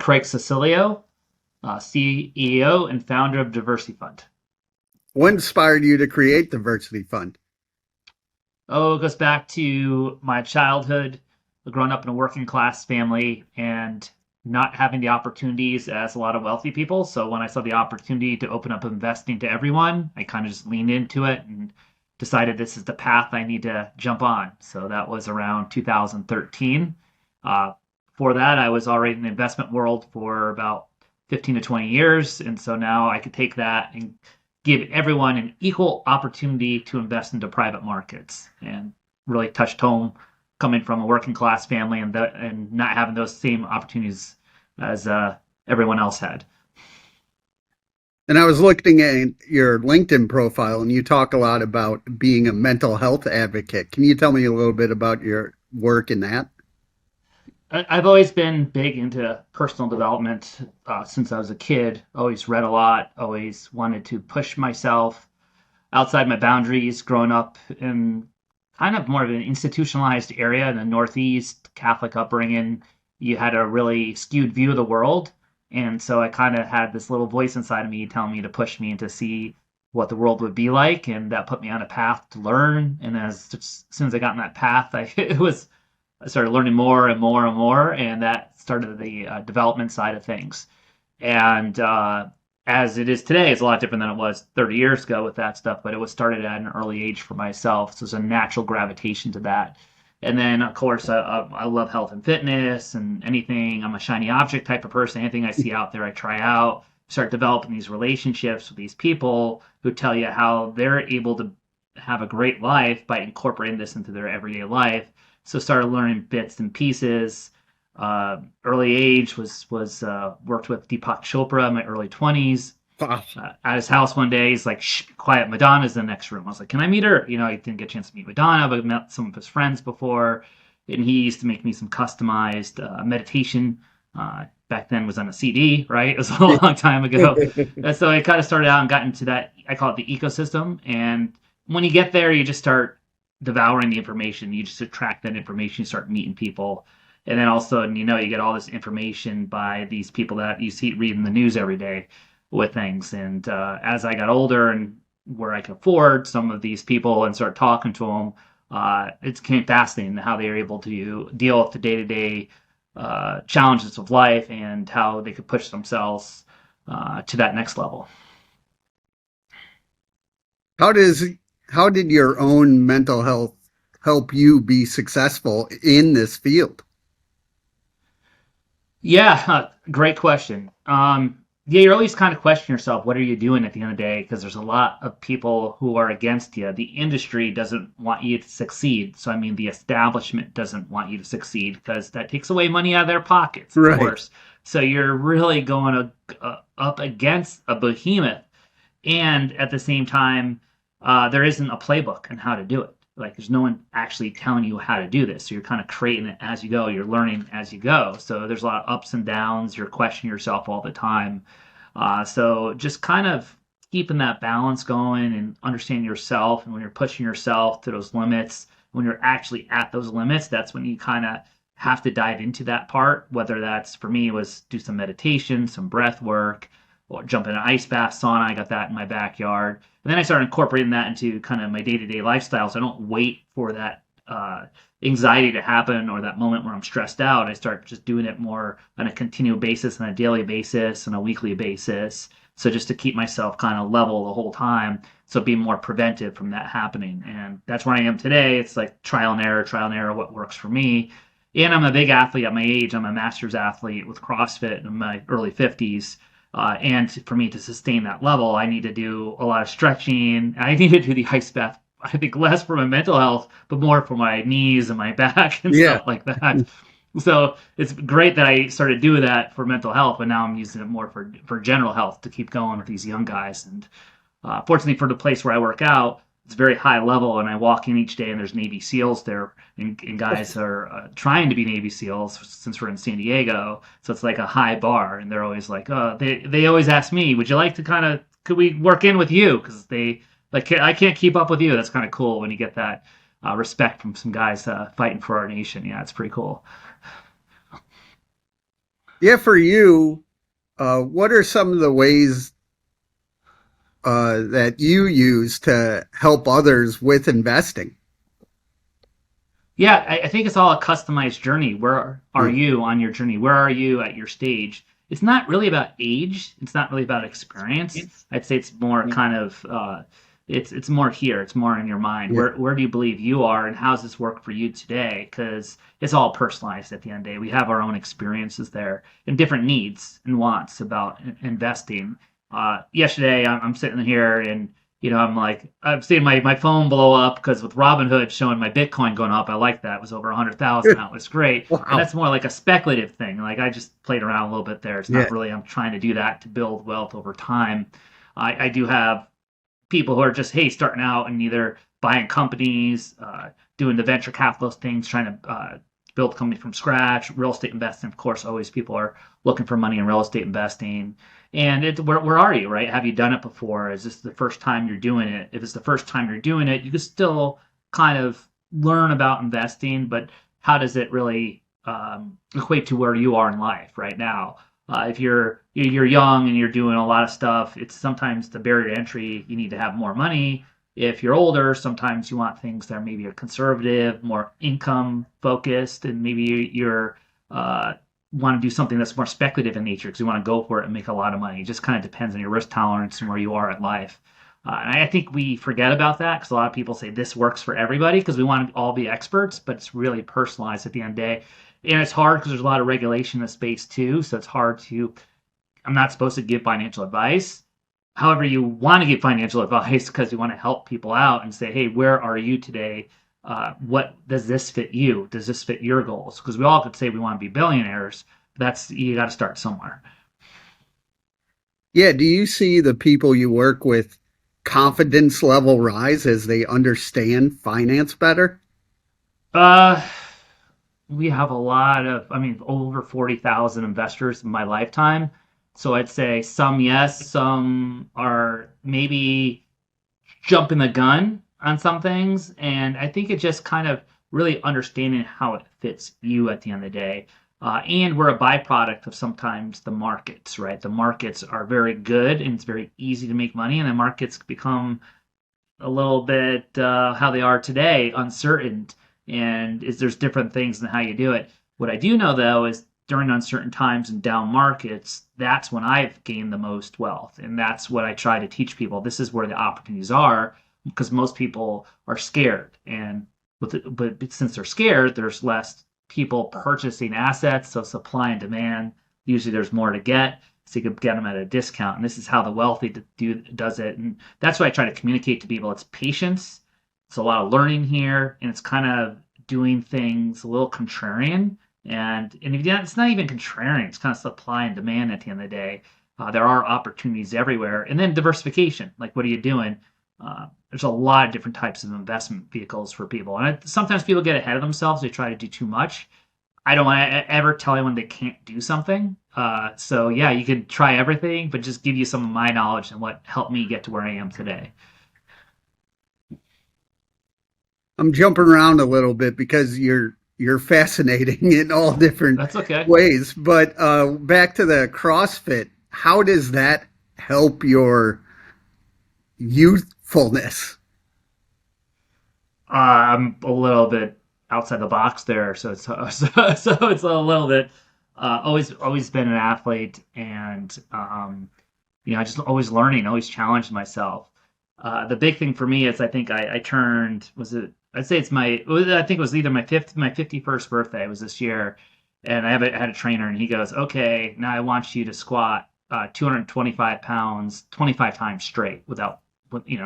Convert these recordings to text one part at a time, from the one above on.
Craig Cecilio, CEO and founder of DiversyFund. What inspired you to create DiversyFund? Oh, it goes back to my childhood, growing up in a working class family and not having the opportunities as a lot of wealthy people. So when I saw the opportunity to open up investing to everyone, I kind of just leaned into it and decided this is the path I need to jump on. So that was around 2013. Before that, I was already in the investment world for about 15 to 20 years. And so now I could take that and give everyone an equal opportunity to invest into private markets, and really touched home coming from a working class family and not having those same opportunities as everyone else had. And I was looking at your LinkedIn profile, and you talk a lot about being a mental health advocate. Can you tell me a little bit about your work in that? I've always been big into personal development since I was a kid. Always read a lot, always wanted to push myself outside my boundaries. Growing up in kind of more of an institutionalized area in the Northeast, Catholic upbringing, you had a really skewed view of the world. And so I kind of had this little voice inside of me telling me to push me and to see what the world would be like. And that put me on a path to learn. And as soon as I got on that path, I started learning more and more and more. And that started the development side of things. And as it is today, it's a lot different than it was 30 years ago with that stuff, but it was started at an early age for myself. So there's a natural gravitation to that. And then, of course, I love health and fitness and anything. I'm a shiny object type of person. Anything I see out there, I try out. Start developing these relationships with these people who tell you how they're able to have a great life by incorporating this into their everyday life. So started learning bits and pieces. Early age was worked with Deepak Chopra in my early 20s. Wow. At his house one day, he's like, "Shh, be quiet, Madonna's in the next room." I was like, "Can I meet her?" I didn't get a chance to meet Madonna, but I met some of his friends before, and he used to make me some customized meditation. Back then was on a CD, right? It was a long time ago. And so I kind of started out and got into that. I call it the ecosystem. And when you get there, you just start devouring the information. You just attract that information. You start meeting people. And then all of a sudden, you get all this information by these people that you see reading the news every day with things. And as I got older and where I could afford some of these people and start talking to them, it became fascinating how they were able to deal with the day-to-day challenges of life and how they could push themselves to that next level. How did your own mental health help you be successful in this field? Yeah, great question. You're always kind of questioning yourself, what are you doing at the end of the day? Because there's a lot of people who are against you. The industry doesn't want you to succeed. So, the establishment doesn't want you to succeed because that takes away money out of their pockets, of course. So you're really going up against a behemoth. And at the same time, there isn't a playbook on how to do it. Like there's no one actually telling you how to do this. So you're kind of creating it as you go. You're learning as you go. So there's a lot of ups and downs. You're questioning yourself all the time. So just kind of keeping that balance going and understanding yourself. And when you're pushing yourself to those limits, when you're actually at those limits, that's when you kind of have to dive into that part. Whether that's, for me, was do some meditation, some breath work, or jump in an ice bath, sauna. I got that in my backyard. And then I started incorporating that into kind of my day-to-day lifestyle. So I don't wait for that anxiety to happen or that moment where I'm stressed out. I start just doing it more on a continual basis, on a daily basis, on a weekly basis. So just to keep myself kind of level the whole time. So be more preventive from that happening. And that's where I am today. It's like trial and error, what works for me. And I'm a big athlete at my age. I'm a master's athlete with CrossFit in my early 50s. And for me to sustain that level, I need to do a lot of stretching. I need to do the ice bath, I think, less for my mental health, but more for my knees and my back and stuff like that. So it's great that I started doing that for mental health, but now I'm using it more for general health to keep going with these young guys. And fortunately for the place where I work out, it's very high level, and I walk in each day and there's Navy SEALs there, and guys are trying to be Navy SEALs since we're in San Diego. So it's like a high bar, and they're always like, they always ask me, would you like to could we work in with you? Because I can't keep up with you. That's kind of cool when you get that respect from some guys fighting for our nation. Yeah, it's pretty cool. Yeah, for you, what are some of the ways that you use to help others with investing? Yeah, I think it's all a customized journey. Where are Mm, you on your journey? Where are you at your stage? It's not really about age. It's not really about experience. I'd say it's more kind of it's more here. It's more in your mind. yeah. Where do you believe you are, and how's this work for you today? Because it's all personalized at the end of the day. We have our own experiences there and different needs and wants about investing. Yesterday, I'm sitting here and I'm like, I've seen my phone blow up because with Robinhood showing my Bitcoin going up, I like that. It was over 100,000. That was great. And Wow. that's more like a speculative thing. Like I just played around a little bit there. It's Yeah. not really, I'm trying to do that to build wealth over time. I do have people who are just, hey, starting out and either buying companies, doing the venture capitalist things, trying to build a company from scratch, real estate investing. Of course, always people are looking for money in real estate investing. And where are you, right? Have you done it before? Is this the first time you're doing it? If it's the first time you're doing it, you can still kind of learn about investing, but how does it really equate to where you are in life right now? If you're young and you're doing a lot of stuff, it's sometimes the barrier to entry. You need to have more money. If you're older, sometimes you want things that are maybe are conservative, more income focused, and maybe you're want to do something that's more speculative in nature because you want to go for it and make a lot of money. It just kind of depends on your risk tolerance and where you are in life. And I think we forget about that because a lot of people say this works for everybody because we want to all be experts, but it's really personalized at the end of the day. And it's hard because there's a lot of regulation in the space too. So it's hard to, I'm not supposed to give financial advice. However, you want to give financial advice because you want to help people out and say, hey, where are you today? What does this fit you? Does this fit your goals? Because we all could say we want to be billionaires. But that's you got to start somewhere. Yeah. Do you see the people you work with confidence level rise as they understand finance better? Uh, we have a lot of, I mean, over 40,000 investors in my lifetime. So I'd say some yes, some are maybe jumping the gun on some things. And I think it just kind of really understanding how it fits you at the end of the day. And we're a byproduct of sometimes the markets, right? The markets are very good and it's very easy to make money, and the markets become a little bit how they are today, uncertain, and there's different things in how you do it. What I do know though is during uncertain times and down markets, that's when I've gained the most wealth, and that's what I try to teach people. This is where the opportunities are because most people are scared, and but since they're scared, there's less people purchasing assets, so supply and demand. Usually, there's more to get, so you could get them at a discount. And this is how the wealthy does it. And that's what I try to communicate to people. It's patience. It's a lot of learning here, and it's kind of doing things a little contrarian. And if you, it's not even contrarian. It's kind of supply and demand at the end of the day. There are opportunities everywhere, and then diversification. Like, what are you doing? There's a lot of different types of investment vehicles for people, and sometimes people get ahead of themselves. They try to do too much. I don't want to ever tell anyone they can't do something. So yeah, you can try everything, but just give you some of my knowledge and what helped me get to where I am today. I'm jumping around a little bit because you're fascinating in all different That's okay. ways. But back to the CrossFit, how does that help your youthfulness? I'm a little bit outside the box there, so it's so it's a little bit. Always been an athlete, and I just always learning, always challenged myself. The big thing for me is I think I turned was it I'd say it's I think it was either my 51st birthday was this year, and had a trainer and he goes, okay, now I want you to squat 225 pounds 25 times straight without in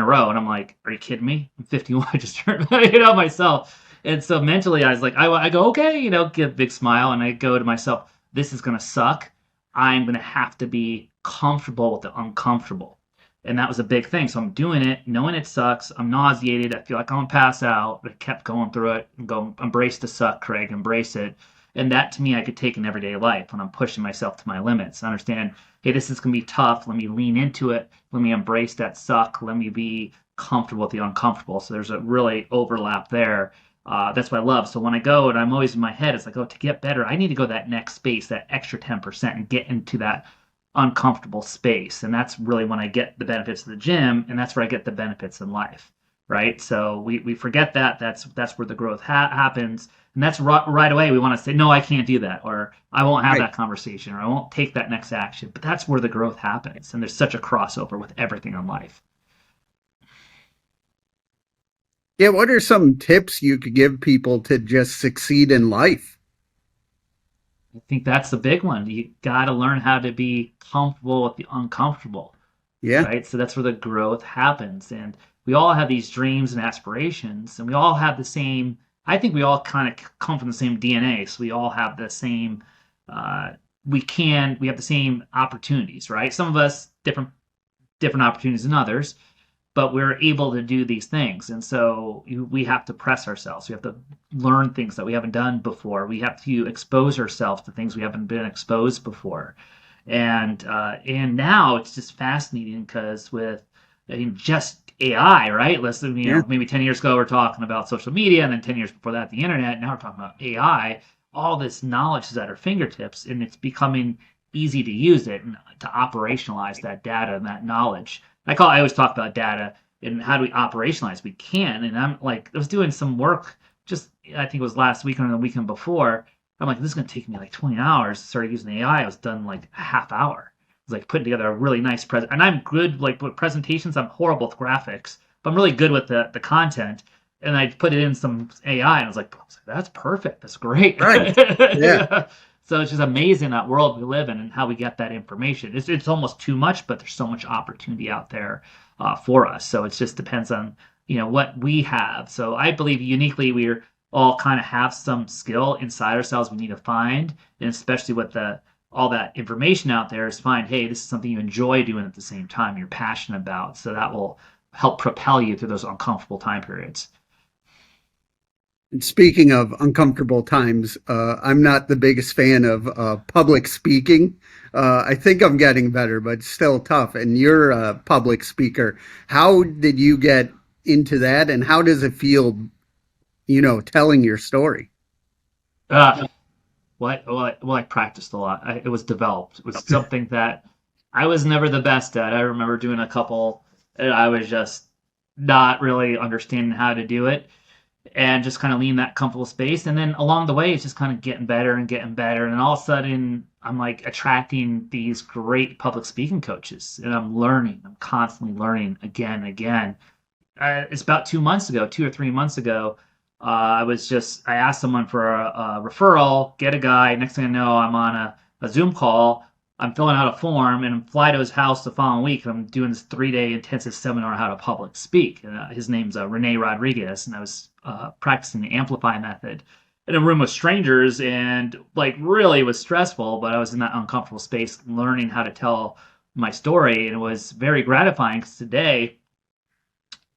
a row, and I'm like, are you kidding me? I'm 51. I just turned myself. And so mentally I was like, I go, okay, give a big smile, and I go to myself, this is gonna suck. I'm gonna have to be comfortable with the uncomfortable. And that was a big thing. So I'm doing it, knowing it sucks. I'm nauseated. I feel like I'm gonna pass out. But I kept going through it and go, embrace the suck, Craig, embrace it. And that to me, I could take in everyday life when I'm pushing myself to my limits. I understand, hey, this is gonna be tough. Let me lean into it. Let me embrace that suck. Let me be comfortable with the uncomfortable. So there's a really overlap there. That's what I love. So when I go and I'm always in my head, it's like, oh, to get better, I need to go that next space, that extra 10% and get into that uncomfortable space. And that's really when I get the benefits of the gym, and that's where I get the benefits in life, right? So we forget that. That's where the growth happens. And that's right away we want to say, no, I can't do that, or I won't have Right. that conversation, or I won't take that next action. But that's where the growth happens. And there's such a crossover with everything in life. Yeah, what are some tips you could give people to just succeed in life? I think that's the big one. You got to learn how to be comfortable with the uncomfortable, Yeah, right? So that's where the growth happens. And we all have these dreams and aspirations, and we all have the same. I think we all kind of come from the same DNA, so we all have the same. Uh, we have the same opportunities, right? Some of us different opportunities than others, but we're able to do these things. And so we have to press ourselves. We have to learn things that we haven't done before. We have to expose ourselves to things we haven't been exposed before. And now it's just fascinating because with just AI, right? Let's yeah. maybe 10 years ago we're talking about social media, and then 10 years before that the internet. Now we're talking about AI. All this knowledge is at our fingertips, and it's becoming easy to use it and to operationalize that data and that knowledge. I always talk about data and how do we operationalize? We can, and I'm like, I was doing some work just I think it was last weekend or the weekend before. I'm like, this is gonna take me like 20 hours. Started using AI. I was done like a half hour. I was like putting together a really nice present, and I'm good like with presentations. I'm horrible with graphics, but I'm really good with the content. And I put it in some AI, and I was like, that's perfect. That's great. Right. Yeah. Yeah. So it's just amazing that world we live in and how we get that information. It's almost too much, but there's so much opportunity out there for us. So it just depends on what we have. So I believe uniquely we're all kind of have some skill inside ourselves we need to find, and especially with the all that information out there is find, hey, this is something you enjoy doing at the same time, you're passionate about. So that will help propel you through those uncomfortable time periods. And speaking of uncomfortable times, I'm not the biggest fan of public speaking. I think I'm getting better, but still tough. And you're a public speaker. How did you get into that, and how does it feel, telling your story? Uh, I practiced a lot. It was developed. It was something that I was never the best at. I remember doing a couple, and I was just not really understanding how to do it, and just kind of lean that comfortable space. And then along the way, it's just kind of getting better and getting better. And all of a sudden, I'm like attracting these great public speaking coaches, and I'm learning. I'm constantly learning again and again. It's about 2 months ago, 2 or 3 months ago. I asked someone for a referral, get a guy. Next thing I know, I'm on a Zoom call. I'm filling out a form and fly to his house the following week. And I'm doing this 3-day intensive seminar on how to public speak. His name's Rene Rodriguez, and I was practicing the Amplify method in a room with strangers, and like really it was stressful, but I was in that uncomfortable space learning how to tell my story, and it was very gratifying because today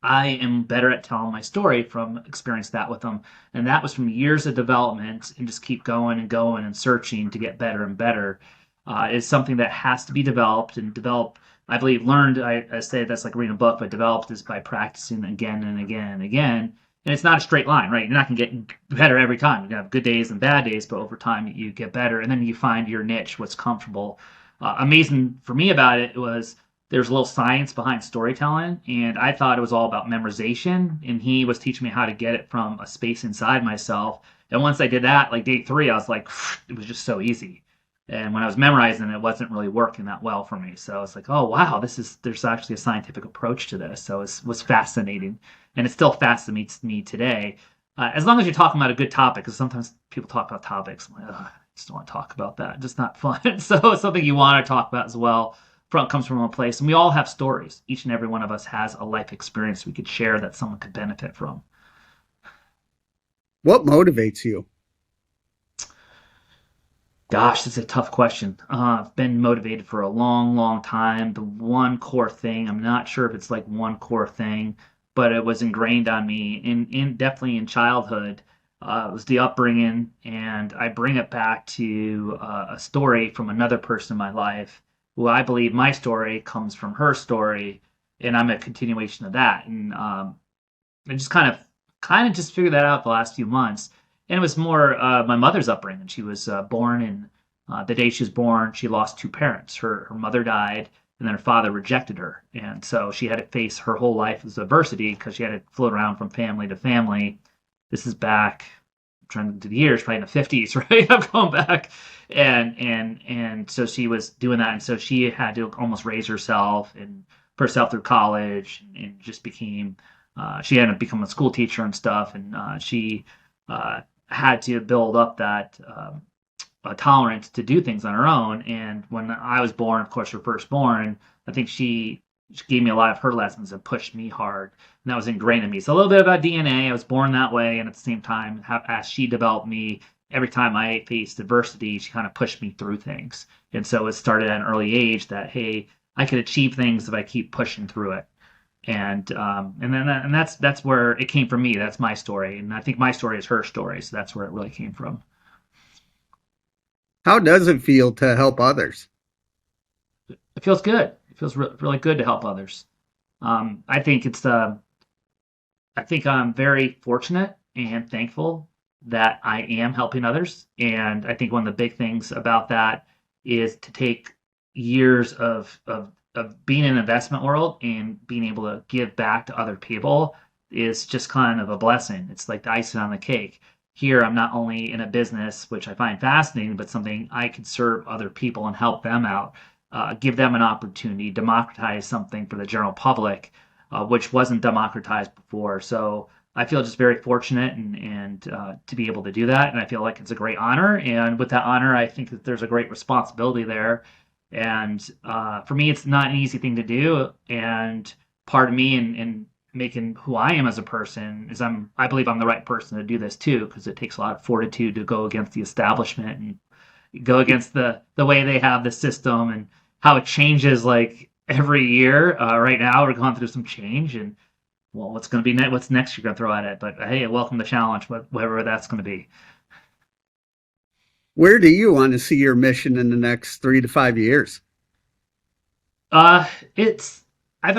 I am better at telling my story from experience that with them. And that was from years of development and just keep going and going and searching to get better and better. It's something that has to be developed and developed. I believe learned, I say that's like reading a book, but developed is by practicing again and again and again. And it's not a straight line, right? You're not going to get better every time. You're going to have good days and bad days, but over time you get better. And then you find your niche, what's comfortable. Amazing for me about it was there's a little science behind storytelling, and I thought it was all about memorization, and he was teaching me how to get it from a space inside myself. And once I did that, like day three, I was like, it was just so easy. And when I was memorizing, it wasn't really working that well for me. So it's like, oh wow, there's actually a scientific approach to this. So it was fascinating, and it still fascinates me today. As long as you're talking about a good topic, because sometimes people talk about topics, I'm like, I just don't want to talk about that. Just not fun. So it's something you want to talk about as well comes from a place, and we all have stories. Each and every one of us has a life experience we could share that someone could benefit from. What motivates you? Gosh, that's a tough question. I've been motivated for a long, long time. The one core thing, I'm not sure if it's like one core thing, but it was ingrained on me in definitely in childhood. It was the upbringing, and I bring it back to a story from another person in my life who I believe my story comes from her story, and I'm a continuation of that. And I just kind of kind of just figured that out the last few months. And it was more my mother's upbringing. She was born in the day she was born, she lost two parents. Her mother died, and then her father rejected her. And so she had to face her whole life as adversity because she had to float around from family to family. This is back, I'm trying to do the years, probably in the 50s, right? I'm going back. And so she was doing that. And so she had to almost raise herself and put herself through college and just became, she ended up becoming a school teacher and stuff. And she had to build up that tolerance to do things on her own. And when I was born, of course, her firstborn, I think she gave me a lot of her lessons and pushed me hard, and that was ingrained in me. So a little bit about DNA. I was born that way, and at the same time, as she developed me, every time I faced adversity, she kind of pushed me through things. And so it started at an early age that hey, I could achieve things if I keep pushing through it. And that's where it came from me. That's my story, and I think my story is her story. So that's where it really came from. How does it feel to help others? It feels good. It feels really good to help others. I think I think I'm very fortunate and thankful that I am helping others. And I think one of the big things about that is to take years of being in the investment world and being able to give back to other people is just kind of a blessing. It's like the icing on the cake. Here, I'm not only in a business, which I find fascinating, but something I could serve other people and help them out, give them an opportunity, democratize something for the general public, which wasn't democratized before. So I feel just very fortunate and to be able to do that, and I feel like it's a great honor. And with that honor, I think that there's a great responsibility there. And for me, it's not an easy thing to do. And part of me in making who I am as a person is I believe I'm the right person to do this too, because it takes a lot of fortitude to go against the establishment and go against the way they have the system and how it changes like every year. Right now, we're going through some change, and well, what's going to be next? What's next you're going to throw at it? But hey, welcome the challenge, whatever that's going to be. Where do you want to see your mission in the next 3 to 5 years? Uh, it's I've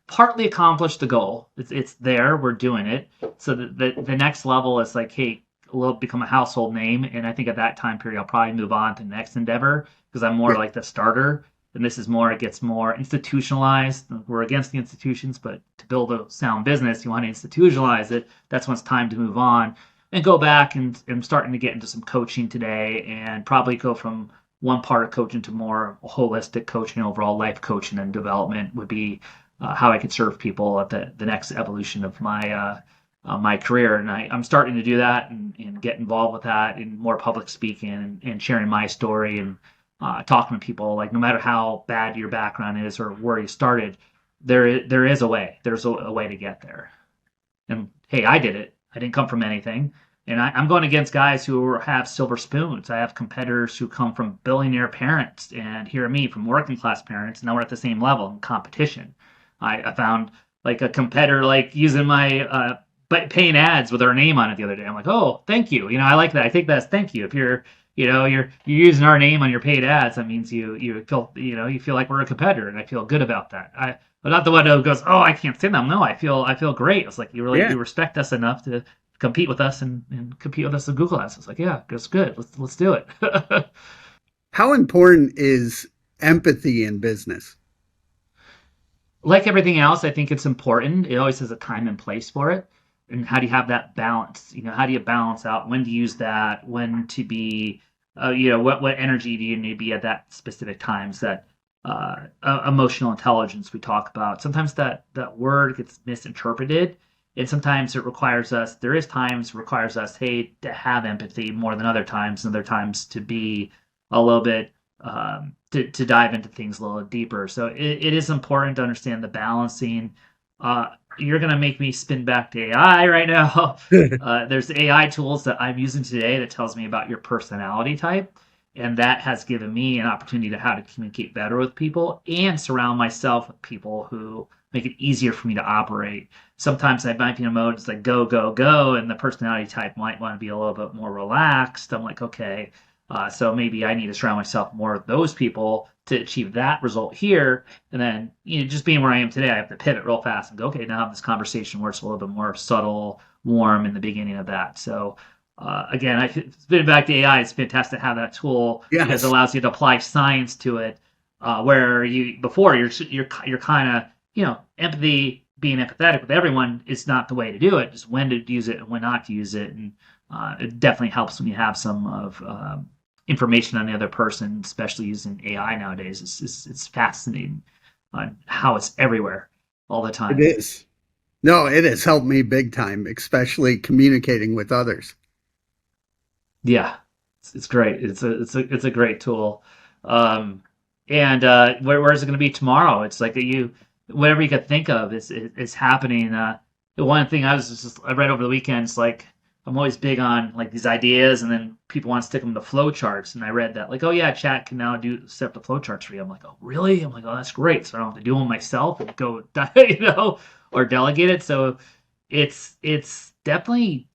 partly accomplished the goal. It's there. We're doing it. So the next level is like, hey, we'll become a household name, and I think at that time period, I'll probably move on to the next endeavor because I'm more Yeah. like the starter. And this is more, it gets more institutionalized. We're against the institutions, but to build a sound business, you want to institutionalize it. That's when it's time to move on and go back and I'm starting to get into some coaching today and probably go from one part of coaching to more holistic coaching, overall life coaching and development would be how I could serve people at the next evolution of my career. And I'm starting to do that and get involved with that in more public speaking and sharing my story and talking to people. Like no matter how bad your background is or where you started, there is a way. There's a way to get there. And hey, I did it. I didn't come from anything. And I'm going against guys who have silver spoons. I have competitors who come from billionaire parents, and here me from working class parents. And now we're at the same level in competition. I found like a competitor like using my but paying ads with our name on it the other day. I'm like, oh, thank you. You know, I like that. I think that's thank you. If you're using our name on your paid ads, that means you feel you feel like we're a competitor, and I feel good about that. But not the one who goes, oh, I can't stand them. No, I feel great. It's like Yeah. you respect us enough to compete with us and compete with us in Google Ads. It's like, yeah, that's good. Let's do it. How important is empathy in business? Like everything else, I think it's important. It always has a time and place for it. And how do you have that balance? How do you balance out when to use that, when to be, what energy do you need to be at that specific times? That emotional intelligence we talk about. Sometimes that word gets misinterpreted, and sometimes it requires us. There is times it requires us, hey, to have empathy more than other times, and other times to be a little bit to dive into things a little deeper. So it is important to understand the balancing. You're going to make me spin back to AI right now. There's AI tools that I'm using today that tells me about your personality type. And that has given me an opportunity to how to communicate better with people and surround myself with people who make it easier for me to operate. Sometimes I might be in a mode it's like go, go, go, and the personality type might want to be a little bit more relaxed. I'm like, okay, So maybe I need to surround myself more with those people to achieve that result here. And then, just being where I am today, I have to pivot real fast and go, okay, now I have this conversation where it's a little bit more subtle, warm in the beginning of that. So, again, spinning back to AI, it's fantastic to have that tool because it Yes. allows you to apply science to it. Where before you're kind of empathy, being empathetic with everyone is not the way to do it. Just when to use it and when not to use it, and it definitely helps when you have some of information on the other person, especially using AI nowadays. It's fascinating on how it's everywhere all the It time. is. No, it has helped me big time, especially communicating with others. Yeah, it's great. It's a great tool. Um, and where's it going to be tomorrow? It's like whatever you could think of is happening. The one thing I read over the weekend is like I'm always big on like these ideas, and then people want to stick them to flow charts. And I read that like, oh yeah, chat can now set up the flow charts for you. I'm like, oh really? I'm like, oh that's great. So I don't have to do them myself and go, or delegate it. So it's definitely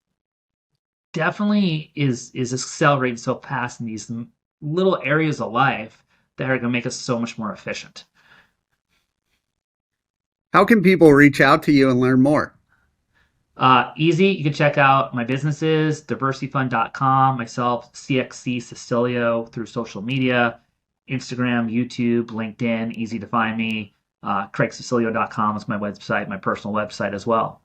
is accelerating so fast in these little areas of life that are going to make us so much more efficient. How can people reach out to you and learn more? Easy. You can check out my businesses, DiversyFund.com, myself, CXC Cecilio through social media, Instagram, YouTube, LinkedIn. Easy to find me. CraigCecilio.com is my website, my personal website as well.